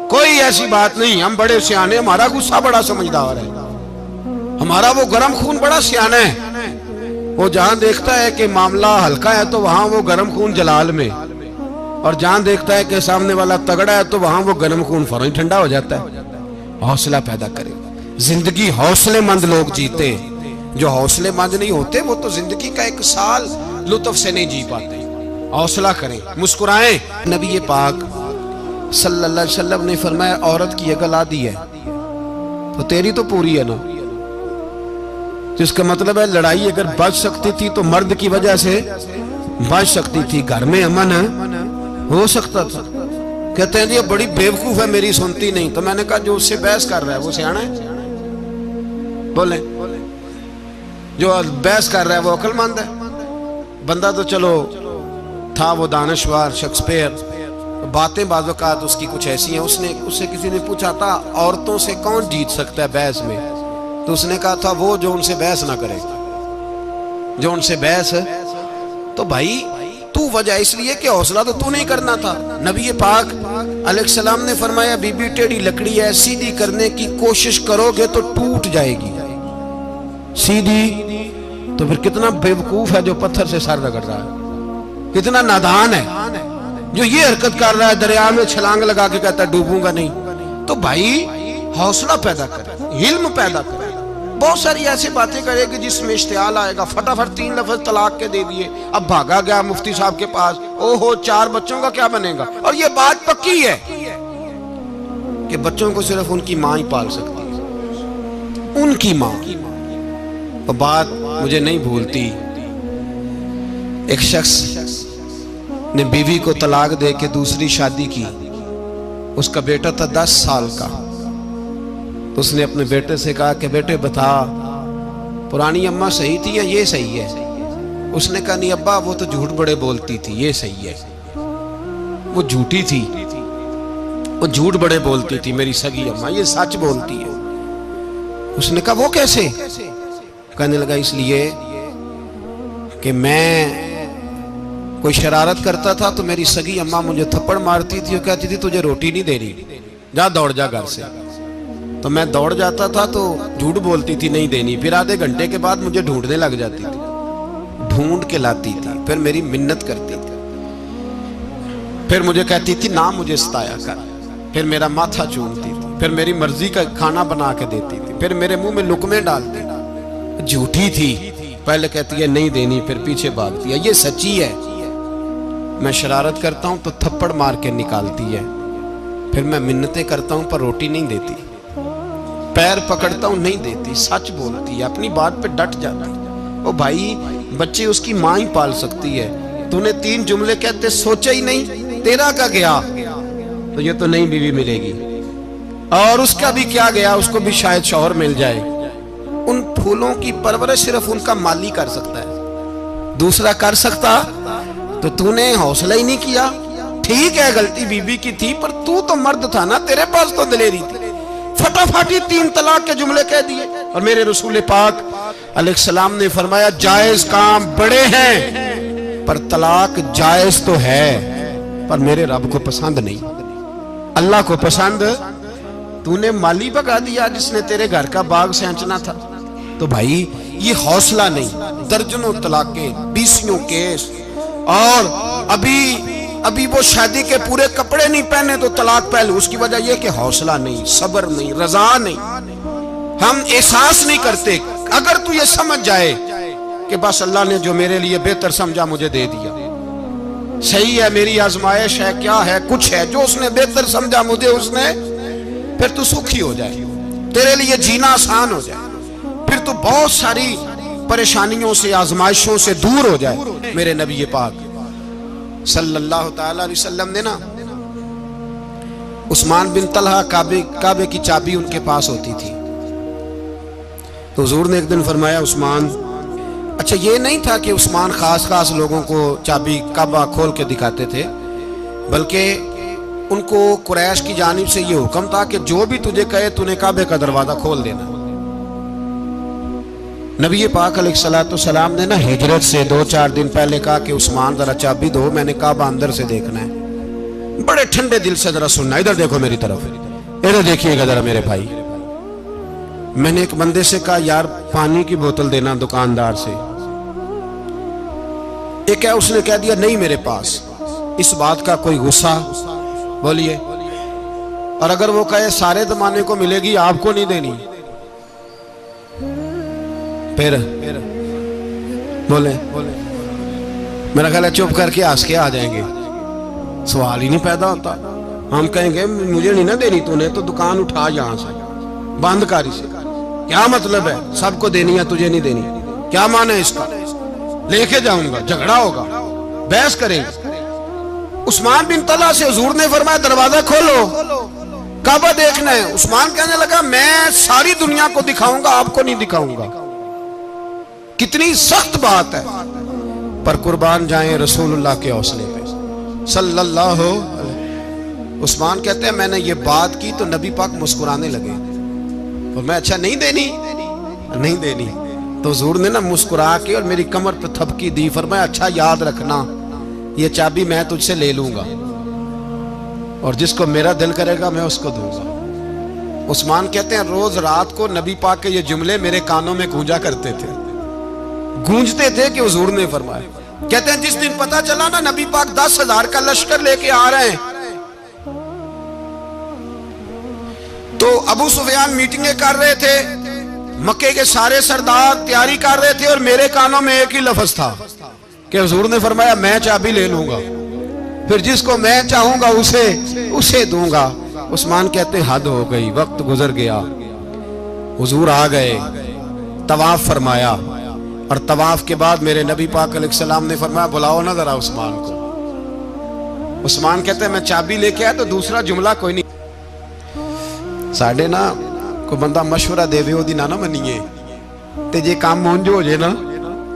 کوئی ایسی بات نہیں۔ ہم بڑے سیانے، ہمارا غصہ بڑا سمجھدار ہے، ہمارا وہ گرم خون بڑا سیانا ہے، وہ جہاں دیکھتا ہے کہ معاملہ ہلکا ہے تو وہاں وہ گرم خون جلال میں، اور جہاں دیکھتا ہے کہ سامنے والا تگڑا ہے تو وہاں وہ گرم خون فوراً ٹھنڈا ہو جاتا ہے۔ حوصلہ پیدا کرے، زندگی حوصلے مند لوگ جیتے ہیں، جو حوصلے مند نہیں ہوتے وہ تو زندگی کا ایک سال لطف سے نہیں جی پاتے۔ حوصلہ کریں، مسکرائیں۔ نبی پاک صلی اللہ علیہ وسلم نے فرمایا عورت کی اگر آدھی ہے تو تیری تو پوری ہے نا، جس کا مطلب ہے لڑائی اگر بچ سکتی تھی تو مرد کی وجہ سے بچ سکتی تھی، گھر میں امن ہو سکتا تھا۔ کہتے ہیں جی بڑی بیوقوف ہے میری سنتی نہیں، تو میں نے کہا جو اس سے بحث کر رہا ہے وہ سیانا ہے؟ بولیں، جو بحث کر رہا ہے وہ عقل مند ہے؟ بندہ تو چلو تھا وہ دانشور شیکسپیئر، باتیں بعض اوقات اس کی کچھ ایسی ہیں۔ اس سے کسی نے پوچھا تھا عورتوں سے کون جیت سکتا ہے بحث میں، تو اس نے کہا تھا وہ جو ان سے بحث نہ کرے، جو ان سے بحث۔ تو بھائی تو وجہ اس لیے کہ حوصلہ تو نہیں کرنا تھا۔ نبی پاک علیہ السلام نے فرمایا بی بی ٹیڑھی لکڑی ہے، سیدھی کرنے کی کوشش کرو گے تو ٹوٹ جائے گی، سیدھی تو پھر کتنا بیوقوف ہے جو پتھر سے سر رگڑ رہا ہے، کتنا نادان ہے جو یہ حرکت کر رہا ہے، دریا میں چھلانگ لگا کے کہتا ہے ڈوبوں گا نہیں۔ تو بھائی حوصلہ پیدا کرے، علم پیدا کرے۔ بہت ساری ایسی باتیں کرے گی جس میں اشتعال آئے گا، فٹافٹ 3 لفظ طلاق کے دے دیے، اب بھاگا گیا مفتی صاحب کے پاس، اوہو 4 بچوں کا کیا بنے گا؟ اور یہ بات پکی ہے کہ بچوں کو صرف ان کی ماں ہی پال سکتی ہے، ان کی ماں۔ وہ بات مجھے نہیں بھولتی، ایک شخص نے بیوی کو طلاق دے کے دوسری شادی کی، اس کا بیٹا تھا 10 سال کا۔ تو اس نے اپنے بیٹے سے کہا کہ بیٹے بتا پرانی اماں صحیح تھی یا یہ صحیح ہے؟ اس نے کہا نہیں ابا وہ تو جھوٹ بڑے بولتی تھی، یہ صحیح ہے۔ وہ جھوٹی تھی، وہ جھوٹ بڑے بولتی تھی میری سگی اماں، یہ سچ بولتی ہے۔ اس نے کہا وہ کیسے؟ کہنے لگا اس لیے کہ میں کوئی شرارت کرتا تھا تو میری سگی اماں مجھے تھپڑ مارتی تھی اور کہتی تھی تجھے روٹی نہیں دے رہی، جا دوڑ جا گھر سے۔ تو میں دوڑ جاتا تھا تو جھوٹ بولتی تھی نہیں دینی، پھر آدھے گھنٹے کے بعد مجھے ڈھونڈنے لگ جاتی تھی، ڈھونڈ کے لاتی تھی، پھر میری منت کرتی تھی، پھر مجھے کہتی تھی نہ مجھے ستایا کر، پھر میرا ماتھا چومتی تھی، پھر میری مرضی کا کھانا بنا کے دیتی تھی، پھر میرے منہ میں لقمے ڈالتی۔ جھوٹی تھی، پہلے کہتی ہے نہیں دینی، پھر پیچھے بھاگتی ہے۔ یہ سچی ہے، میں شرارت کرتا ہوں تو تھپڑ مار کے نکالتی ہے، پھر میں منتیں کرتا ہوں پر روٹی نہیں دیتی، پیر پکڑتا ہوں نہیں دیتی، سچ بولتی ہے، اپنی بات پہ ڈٹ جاتی ہے۔ او بھائی بچے اس کی ماں ہی پال سکتی ہے، تو نے 3 جملے کہتے سوچا ہی نہیں، تیرا کا گیا تو یہ تو نئی بیوی ملے گی، اور اس کا بھی کیا گیا، اس کو بھی شاید شوہر مل جائے۔ ان پھولوں کی پرورش صرف ان کا مالی کر سکتا ہے، دوسرا کر سکتا تو نے حوصلہ ہی نہیں کیا۔ ٹھیک ہے غلطی بی بی کی تھی پر تو مرد تھا نا، تیرے پاس تو دلیری تھی، فٹافٹ 3 طلاق کے جملے کہہ دیے۔ اور میرے رسول پاک علیہ السلام نے فرمایا جائز کام بڑے ہیں پر طلاق جائز تو ہے پر میرے رب کو پسند نہیں، اللہ کو پسند۔ تو نے مالی بگا دیا جس نے تیرے گھر کا باغ سینچنا تھا۔ تو بھائی یہ حوصلہ نہیں، درجنوں طلاقیں، 20 کیس، اور ابھی وہ شادی کے پورے کپڑے نہیں پہنے تو طلاق پہلے، اس کی وجہ یہ کہ حوصلہ نہیں، صبر نہیں، رضا نہیں، ہم احساس نہیں کرتے۔ اگر تو یہ سمجھ جائے کہ بس اللہ نے جو میرے لیے بہتر سمجھا مجھے دے دیا، صحیح ہے میری آزمائش ہے، کیا ہے کچھ ہے جو اس نے بہتر سمجھا مجھے، اس نے، پھر تو سکھی ہو جائے، تیرے لیے جینا آسان ہو جائے، پھر تو بہت ساری پریشانیوں سے آزمائشوں سے دور ہو جائے۔ میرے نبی پاک صلی اللہ تعالی علیہ وسلم نے نا عثمان بن طلحہ کعبے کی چابی ان کے پاس ہوتی تھی، تو حضور نے ایک دن فرمایا عثمان، اچھا یہ نہیں تھا کہ عثمان خاص لوگوں کو چابی کعبہ کھول کے دکھاتے تھے، بلکہ ان کو قریش کی جانب سے یہ حکم تھا کہ جو بھی تجھے کہے تو نے کعبے کا دروازہ کھول دینا۔ نبی پاک علیہ السلام نے نا ہجرت سے 2-4 دن پہلے کہا کہ عثمان ذرا چابی دو، میں نے کعبہ اندر سے دیکھنا ہے، بڑے ٹھنڈے دل سے ذرا سننا، ادھر دیکھو میری طرف، ادھر دیکھیے گا ذرا میرے بھائی۔ میں نے ایک بندے سے کہا یار پانی کی بوتل دینا دکاندار سے، ایک ہے اس نے کہہ دیا نہیں میرے پاس، اس بات کا کوئی غصہ بولیے، اور اگر وہ کہے سارے زمانے کو ملے گی آپ کو نہیں دینی، پھر بولے میرا خیال ہے چپ کر کے ہنس کے آ جائیں گے، سوال ہی نہیں پیدا ہوتا. ہم کہیں گے مجھے نہیں نہ دینی، تو نے تو دکان اٹھا یہاں سے، بند کر اسے. کیا مطلب ہے سب کو دینی ہے تجھے نہیں دینی؟ کیا معنی ہے اس کا؟ لے کے جاؤں گا، جھگڑا ہوگا، بحث کریں گے. عثمان بن طلحہ سے حضور نے فرمایا دروازہ کھولو، کعبہ دیکھنا ہے. عثمان کہنے لگا میں ساری دنیا کو دکھاؤں گا، آپ کو نہیں دکھاؤں گا. کتنی سخت بات ہے، پر قربان جائیں رسول اللہ کے حوصلے پہ صلی اللہ علیہ. عثمان کہتے ہیں میں نے یہ بات کی تو نبی پاک مسکرانے لگے، اور میں اچھا نہیں دینی نہیں دینی. تو حضور نے نا مسکرا کے اور میری کمر پہ تھپکی دی، فرمایا اچھا یاد رکھنا یہ چابی میں تجھ سے لے لوں گا، اور جس کو میرا دل کرے گا میں اس کو دوں گا. عثمان کہتے ہیں روز رات کو نبی پاک کے یہ جملے میرے کانوں میں گونجا کرتے تھے، گونجتے تھے کہ حضور نے فرمایا. کہتے ہیں جس دن پتا چلا نا نبی پاک 10,000 کا لشکر لے کے آ رہے ہیں، تو ابو سفیان میٹنگیں کر رہے تھے، مکے کے سارے سردار تیاری کر رہے تھے، اور میرے کانوں میں ایک ہی لفظ تھا کہ حضور نے فرمایا میں چابی لے لوں گا، پھر جس کو میں چاہوں گا اسے دوں گا. عثمان کہتے ہیں حد ہو گئی، وقت گزر گیا. حضور آ گئے، طواف فرمایا، اور طواف کے بعد میرے نبی پاک علیہ السلام نے فرمایا بلاؤ نا ذرا عثمان کو. عثمان کہتے ہیں میں چابی لے کے آیا تو دوسرا جملہ کوئی نہیں. ساڑھے نا کوئی بندہ مشورہ دے وہ نہ منیے تے جے کام مونج ہو جائے نا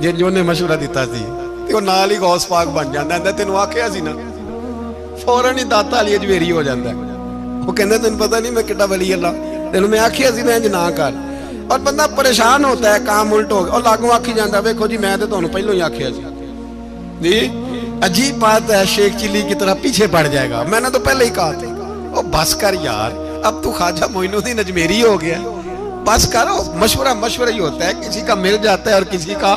جن جو نے مشورہ دیتا سی تے وہ نال ہی غوث پاک بن جاتا ہے. تینوں آکھیا سی نا فوراً ہی داتا علی اجمیری ہو جاتا ہے. وہ کہندے تینوں پتہ نہیں میں کڈا ولی اللہ، تینوں میں آکھیا سی نا انج نہ کر، اور بندہ پریشان ہوتا ہے کام الٹ ہو گیا اور لاگوں آکھی جاتا ویکھو جی میں تے تانوں پہلوں ہی آکھیا سی. جی عجیب بات ہے، شیخ چلی کی طرح پیچھے پڑ جائے گا، میں نے تو پہلے ہی کہا تھا. او بس کر یار، اب تو خواجہ معین الدین اجمیری ہو گیا، بس کرو. مشورہ ہی ہوتا ہے، کسی کا مل جاتا ہے اور کسی کا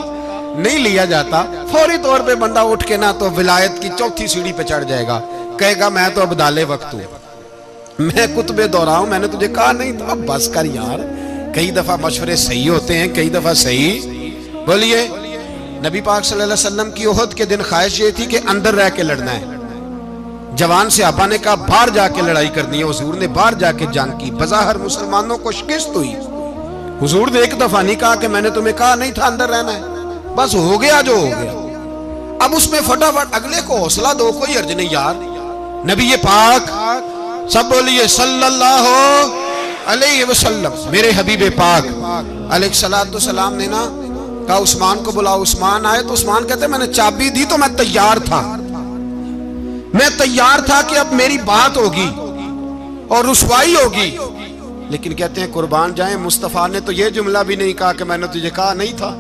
نہیں لیا جاتا. فوری طور پہ بندہ اٹھ کے نہ تو ولایت کی چوتھی سیڑھی پہ چڑھ جائے گا، کہے گا میں تو ابدال وقت ہوں، میں کتب دورہ ہوں، میں نے تجھے کہا نہیں تھا. بس کر یار. کئی دفعہ مشورے صحیح ہوتے ہیں، کئی دفعہ صحیح. بولیے نبی پاک صلی اللہ علیہ وسلم کی احد کے دن خواہش یہ تھی کہ اندر رہ کے لڑنا ہے. جوان صحابہ نے کہا باہر جا کے لڑائی کرنی ہے، حضور نے باہر جا کے جنگ کی. بظاہر مسلمانوں کو شکست ہوئی. حضور نے ایک دفعہ نہیں کہا کہ میں نے تمہیں کہا نہیں تھا اندر رہنا ہے، بس ہو گیا جو ہو گیا. اب اس میں فٹافٹ اگلے کو حوصلہ دو، کوئی حرج نہیں یار. نبی پاک سب بولیے صلی اللہ علیہ وسلم، میرے حبیب پاک علیہ السلام نے نا کہا عثمان کو بلاؤ. عثمان آئے تو عثمان کہتے میں نے چابی دی تو میں تیار تھا، میں تیار تھا کہ اب میری بات ہوگی اور رسوائی ہوگی. لیکن کہتے ہیں قربان جائیں مصطفیٰ نے تو یہ جملہ بھی نہیں کہا کہ میں نے تجھے کہا نہیں تھا،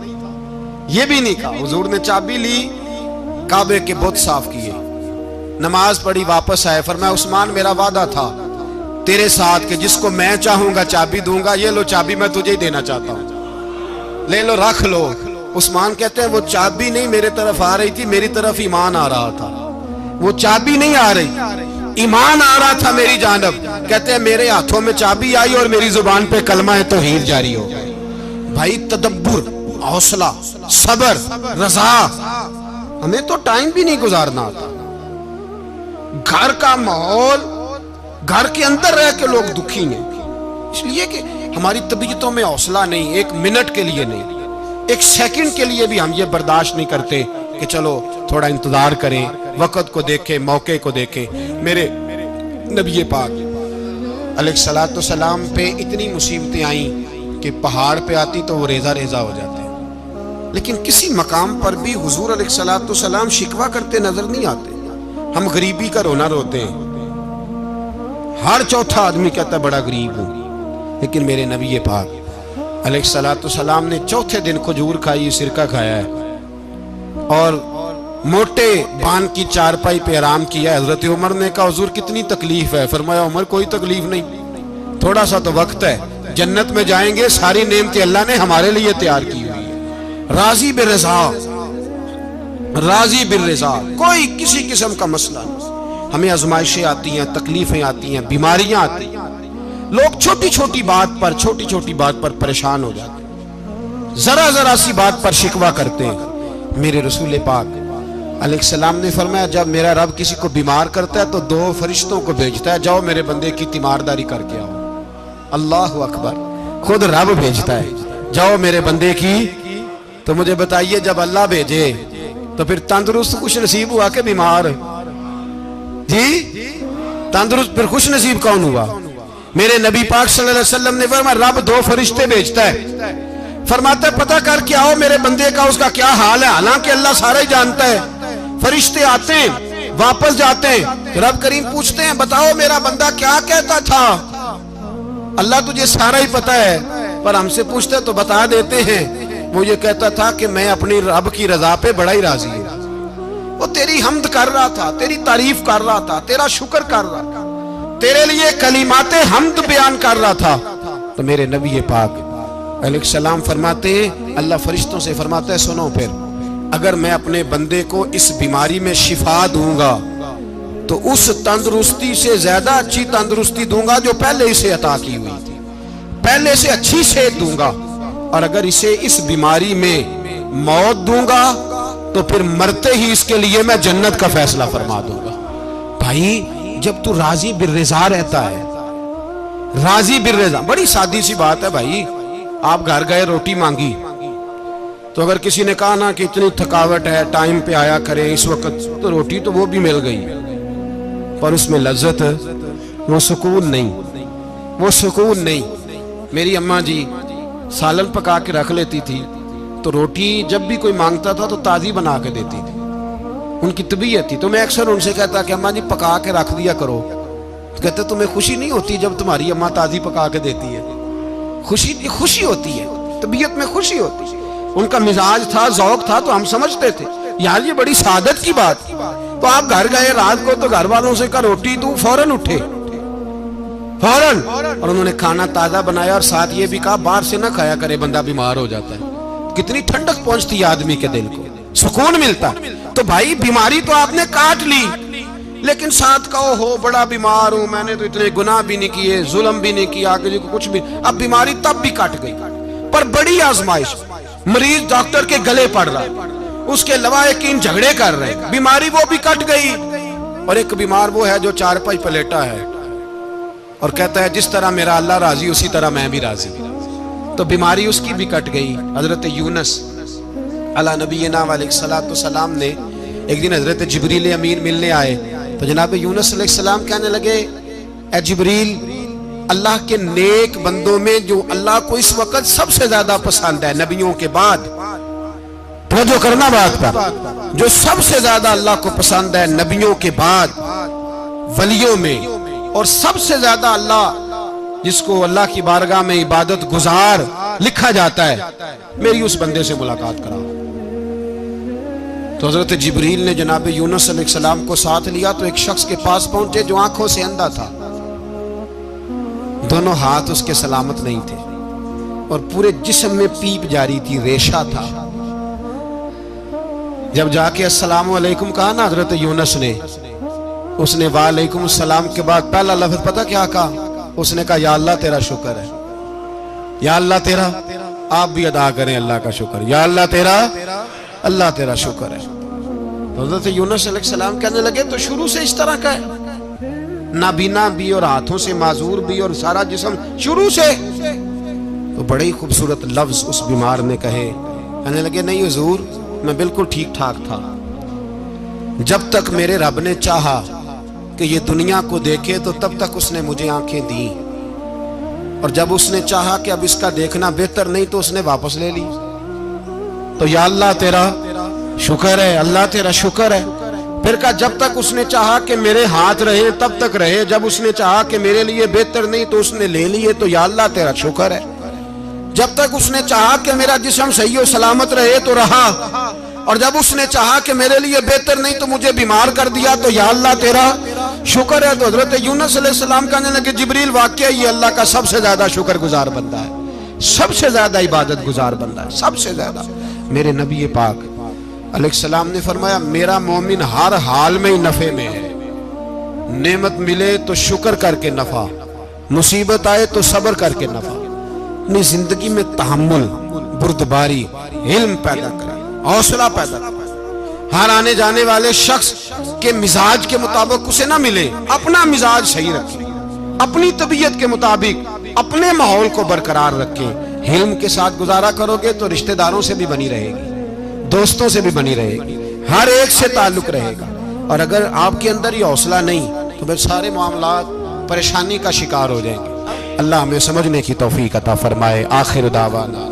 یہ بھی نہیں کہا. حضور نے چابی لی، کعبے کے بت صاف کیے، نماز پڑھی، واپس آئے. فرمایا عثمان میرا وعدہ تھا تیرے ساتھ کہ جس کو میں چاہوں گا چابی دوں گا، یہ لو چابی میں تجھے ہی دینا چاہتا ہوں، لے لو رکھ لو. عثمان کہتے ہیں وہ چابی نہیں میرے طرف آ رہی تھی، میری طرف ایمان آ رہا تھا. وہ چابی نہیں آ رہی، ایمان آ رہا تھا میری جانب. کہتے ہیں میرے ہاتھوں میں چابی آئی اور میری زبان پہ کلمہ توحید جاری ہو گئی. بھائی تدبر، حوصلہ، صبر، رضا. ہمیں تو ٹائم بھی نہیں گزارنا آتا. گھر کا ماحول، گھر کے اندر رہ کے لوگ دکھی ہیں، اس لیے کہ ہماری طبیعتوں میں حوصلہ نہیں. ایک منٹ کے لیے نہیں، ایک سیکنڈ کے لیے بھی ہم یہ برداشت نہیں کرتے کہ چلو تھوڑا انتظار کریں، وقت کو دیکھیں، موقع کو دیکھیں. میرے نبی پاک علیہ السلام پہ اتنی مصیبتیں آئیں کہ پہاڑ پہ آتی تو وہ ریزہ ریزہ ہو جاتے ہیں، لیکن کسی مقام پر بھی حضور علیہ السلام شکوہ کرتے نظر نہیں آتے. ہم غریبی کا رونا روتے ہیں، ہر چوتھا آدمی کہتا ہے بڑا غریب ہوں، لیکن میرے نبی پاک علیہ السلام نے چوتھے دن کھجور کھائی، سرکہ کھایا ہے اور موٹے بان کی چارپائی پہ آرام کیا. حضرت عمر نے کہا حضور کتنی تکلیف ہے؟ فرمایا عمر کوئی تکلیف نہیں، تھوڑا سا تو وقت ہے، جنت میں جائیں گے، ساری نعمتیں اللہ نے ہمارے لیے تیار کی ہوئی ہے. راضی بالرضا، راضی بالرضا، کوئی کسی قسم کا مسئلہ نہیں. ہمیں آزمائشیں آتی ہیں، تکلیفیں آتی ہیں، بیماریاں آتی ہیں، لوگ چھوٹی چھوٹی بات پر پریشان ہو جاتے ہیں. ذرا ذرا سی بات پر شکوہ کرتے ہیں. میرے رسول پاک علیہ السلام نے فرمایا جب میرا رب کسی کو بیمار کرتا ہے تو 2 فرشتوں کو بھیجتا ہے, جاؤ میرے بندے کی تیمارداری کر کے آؤ. اللہ اکبر, خود رب بھیجتا ہے جاؤ میرے بندے کی. تو مجھے بتائیے جب اللہ بھیجے تو پھر تندرست خوش نصیب ہوا کہ بیمار؟ جی تندرست پھر خوش نصیب کون ہوا؟ میرے نبی پاک صلی اللہ علیہ وسلم نے فرمایا رب 2 فرشتے بھیجتا ہے, فرماتا ہے پتہ کر کے آؤ میرے بندے کا اس کا کیا حال ہے. حالانکہ اللہ سارا ہی جانتا ہے. فرشتے آتے ہیں واپس جاتے ہیں, رب کریم پوچھتے ہیں بتاؤ میرا بندہ کیا کہتا تھا. اللہ تجھے سارا ہی پتہ ہے پر ہم سے پوچھتے تو بتا دیتے ہیں. وہ یہ کہتا تھا کہ میں اپنی رب کی رضا پہ بڑا ہی راضی ہوں. وہ تیری حمد کر رہا تھا, تیری تعریف کر رہا تھا, تیرا شکر کر رہا تھا, تیرے لیے کلمات حمد بیان کر رہا تھا. تو میرے نبی پاک علیہ السلام فرماتے ہیں اللہ فرشتوں سے فرماتا ہے سنو پھر اگر میں اپنے بندے کو اس بیماری میں شفا دوں گا تو اس تندرستی سے زیادہ اچھی تندرستی دوں گا جو پہلے اسے عطا کی ہوئی تھی, پہلے سے اچھی صحت دوں گا. اور اگر اسے اس بیماری میں موت دوں گا تو پھر مرتے ہی اس کے لیے میں جنت کا فیصلہ فرما دوں گا. بھائی جب تو راضی بالرضا رہتا ہے, راضی بالرضا, بڑی سادی سی بات ہے بھائی. آپ گھر گئے روٹی مانگی تو اگر کسی نے کہا نا کہ اتنی تھکاوٹ ہے ٹائم پہ آیا کریں اس وقت, تو روٹی تو وہ بھی مل گئی پر اس میں لذت, وہ سکون نہیں, وہ سکون نہیں. میری اماں جی سالن پکا کے رکھ لیتی تھی تو روٹی جب بھی کوئی مانگتا تھا تو تازی بنا کے دیتی تھی. ان کی طبیعت تھی. تو میں اکثر ان سے کہتا کہ اماں جی پکا کے رکھ دیا کرو. تو کہتے تمہیں خوشی نہیں ہوتی جب تمہاری اماں تازی پکا کے دیتی ہے؟ خوشی ہوتی ہے, طبیعت میں خوشی ہوتی ہے. ان کا مزاج تھا, ذوق تھا, تو ہم سمجھتے تھے یار یہ بڑی سعادت کی بات. تو آپ گھر گئے رات کو تو گھر والوں سے کہا روٹی, تو فوراً اٹھے فوراً, اور انہوں نے کھانا تازہ بنایا اور ساتھ یہ بھی کہا باہر سے نہ کھایا کرے بندہ بیمار ہو جاتا ہے. کتنی ٹھنڈک پہنچتی ہے آدمی کے دل کو, سکون ملتا. تو بھائی بیماری تو آپ نے کاٹ لی لیکن ساتھ کہو ہو بڑا بیمار ہوں, میں نے تو اتنے گناہ بھی نہیں کیے, ظلم بھی نہیں کیا, کسی کو کچھ بھی. اب بیماری تب بھی کٹ گئی پر بڑی آزمائش. مریض ڈاکٹر کے گلے پڑ رہا, اس کے لواحقین جھگڑے کر رہے, بیماری وہ بھی کٹ گئی. اور ایک بیمار وہ ہے جو 4 پائی پلیٹا ہے اور کہتا ہے جس طرح میرا اللہ راضی اسی طرح میں بھی راضی. تو بیماری اس کی بھی کٹ گئی. حضرت یونس علی نبینا علیہ الصلوۃ والسلام نے ایک دن حضرت جبریل امین ملنے آئے تو جناب یونس علیہ السلام کہنے لگے اے جبریل اللہ کے نیک بندوں میں جو اللہ کو اس وقت سب سے زیادہ پسند ہے نبیوں کے بعد, توجہ کرنا بات پر, جو سب سے زیادہ اللہ کو پسند ہے نبیوں کے بعد ولیوں میں, اور سب سے زیادہ اللہ جس کو اللہ کی بارگاہ میں عبادت گزار لکھا جاتا ہے, میری اس بندے سے ملاقات کراؤ. تو حضرت جبریل نے جناب یونس علیہ السلام کو ساتھ لیا تو ایک شخص کے پاس پہنچے جو آنکھوں سے اندھا تھا, دونوں ہاتھ اس کے سلامت نہیں تھے اور پورے جسم میں پیپ جاری تھی, ریشہ تھا. جب جا کے السلام علیکم کہا نا حضرت یونس نے, اس نے وعلیکم السلام کے بعد پہلا لفظ پتہ کیا کہا؟ اس نے کہا یا اللہ تیرا شکر ہے, یا اللہ تیرا, آپ بھی ادا کریں اللہ کا شکر, یا اللہ تیرا, اللہ تیرا شکر ہے. تو حضرت یونس علیہ السلام کہنے لگے تو شروع سے اس طرح کا ہے, نابینا بھی اور ہاتھوں سے معذور بھی اور سارا جسم شروع سے. تو بڑے ہی خوبصورت لفظ اس بیمار نے کہے, کہنے لگے نہیں حضور میں بالکل ٹھیک ٹھاک تھا, جب تک میرے رب نے چاہا کہ یہ دنیا کو دیکھے تو تب تک اس نے مجھے آنکھیں دی, اور جب اس نے چاہا کہ اب اس کا دیکھنا بہتر نہیں تو اس نے واپس لے لی. تو یا اللہ تیرا شکر ہے, اللہ تیرا شکر ہے. پھر کہا جب تک اس نے چاہا کہ میرے ہاتھ رہے تب تک رہے, جب اس نے چاہا کہ میرے لیے بہتر نہیں تو اس نے لے لیے, تو یا اللہ تیرا شکر ہے. جب تک اس نے چاہا کہ میرا جسم صحیح و سلامت رہے تو رہا, اور جب اس نے چاہا کہ میرے لیے بہتر نہیں تو مجھے بیمار کر دیا, تو یا اللہ تیرا شکر ہے. تو حضرت یونس علیہ السلام کہنے لگے جبریل واقعی یہ اللہ کا سب سے زیادہ شکر گزار بندہ ہے, سب سے زیادہ عبادت گزار بندہ ہے, سب سے زیادہ. میرے نبی پاک علیہ السلام نے فرمایا میرا مومن ہر حال میں ہی نفع میں ہے, نعمت ملے تو شکر کر کے نفع, مصیبت آئے تو صبر کر کے نفع. اپنی زندگی میں تحمل, بردباری علم پیدا کرے، حوصلہ پیدا کرے۔ ہر آنے جانے والے شخص کے مزاج کے مطابق اسے نہ ملے، اپنا مزاج صحیح رکھیں، اپنی طبیعت کے مطابق اپنے ماحول کو برقرار رکھیں۔ علم کے ساتھ گزارا کرو گے تو رشتہ داروں سے بھی بنی رہے گی، دوستوں سے بھی بنی رہے گی، ہر ایک سے تعلق رہے گا۔ اور اگر آپ کے اندر یہ حوصلہ نہیں تو پھر سارے معاملات پریشانی کا شکار ہو جائیں گے۔ اللہ ہمیں سمجھنے کی توفیق عطا فرمائے۔ آخر دعوانا